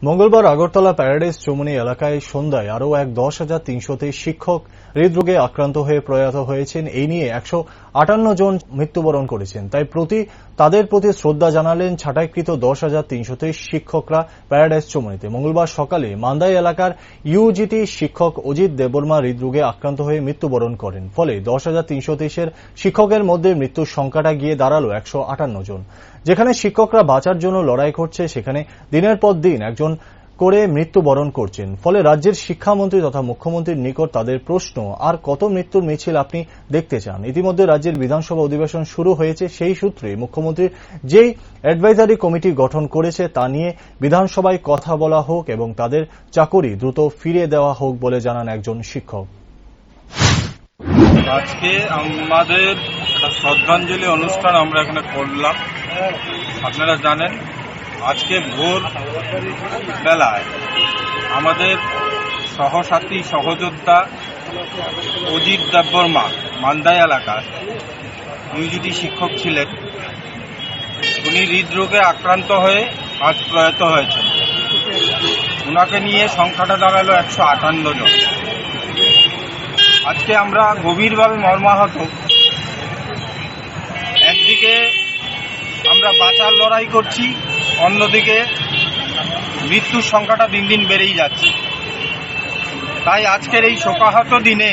মঙ্গলবার আগরতলা প্যারাডাইস চৌমুহনী এলাকায় সন্ধ্যায় আরও এক 10,323 শিক্ষক হৃদরোগে আক্রান্ত হয়ে প্রয়াত হয়েছেন। এই নিয়ে 158 জন মৃত্যুবরণ করেছেন। তাই তাদের প্রতি শ্রদ্ধা জানালেন ছাঁটাইকৃত 10,323 শিক্ষকরা প্যারাডাইস চৌমুহনীতে। মঙ্গলবার সকালে মান্দাই এলাকার ইউজিটি শিক্ষক অজিত দেববর্মা হৃদরোগে আক্রান্ত হয়ে মৃত্যুবরণ করেন। ফলে 10,323 শিক্ষকের মধ্যে মৃত্যুর সংখ্যাটা গিয়ে দাঁড়ালো 158 জন। যেখানে শিক্ষকরা বাঁচার জন্য লড়াই করছে, সেখানে দিনের পর দিন একজন করে মৃত্যুবরণ করছেন। ফলে রাজ্যের শিক্ষামন্ত্রী তথা মুখ্যমন্ত্রীর নিকট তাদের প্রশ্ন, আর কত মৃত্যুর মিছিল আপনি দেখতে চান? ইতিমধ্যে রাজ্যের বিধানসভা অধিবেশন শুরু হয়েছে। সেই সূত্রে মুখ্যমন্ত্রী যেই অ্যাডভাইজারি কমিটি গঠন করেছে তা নিয়ে বিধানসভায় কথা বলা হোক এবং তাদের চাকরি দ্রুত ফিরিয়ে দেওয়া হোক বলে জানান একজন শিক্ষক। আজকে আমাদের একটা শ্রদ্ধাঞ্জলি অনুষ্ঠান আমরা এখানে করলাম। আপনারা জানেন, আজকে ভোর বেলায় আমাদের সহসাথী সহযোদ্ধা অজিত দেববর্মা মান্দাই এলাকার ইউজিটি শিক্ষক ছিলেন। উনি হৃদরোগে আক্রান্ত হয়ে আজ প্রয়াত হয়েছেন। ওনাকে নিয়ে সংখ্যাটা দাঁড়ালো 158 জন। আজকে আমরা গভীরভাবে মর্মাহত। একদিকে আমরা বাঁচার লড়াই করছি, অন্যদিকে মৃত্যুর সংখ্যাটা দিন দিন বেড়েই যাচ্ছে। তাই আজকের এই শোকাহত দিনে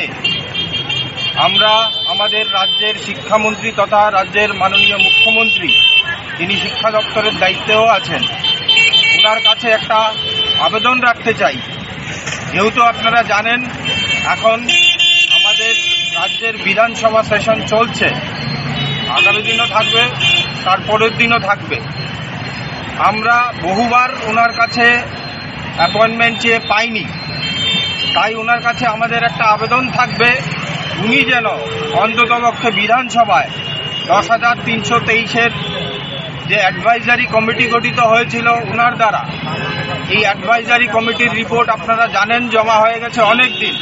আমরা আমাদের রাজ্যের শিক্ষামন্ত্রী তথা রাজ্যের মাননীয় মুখ্যমন্ত্রী, তিনি শিক্ষা দপ্তরের দায়িত্বেও আছেন, ওনার কাছে একটা আবেদন রাখতে চাই। যেহেতু আপনারা জানেন এখন আমাদের রাজ্যের বিধানসভা সেশন চলছে, আগামী দিনও থাকবে, তারপরের দিনও থাকবে। আমরা বহুবার ওনার কাছে অ্যাপয়েন্টমেন্ট চেয়ে পাইনি। তাই ওনার কাছে আমাদের একটা আবেদন থাকবে, উনি যেন অন্ততপক্ষে বিধানসভায় 10,323 যে অ্যাডভাইজারি কমিটি গঠিত হয়েছিল ওনার দ্বারা, এই অ্যাডভাইজারি কমিটির রিপোর্ট আপনারা জানেন জমা হয়ে গেছে অনেক দিন,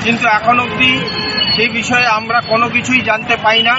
কিন্তু এখন অবধি সেই বিষয়ে আমরা কোনো কিছুই জানতে পাই না।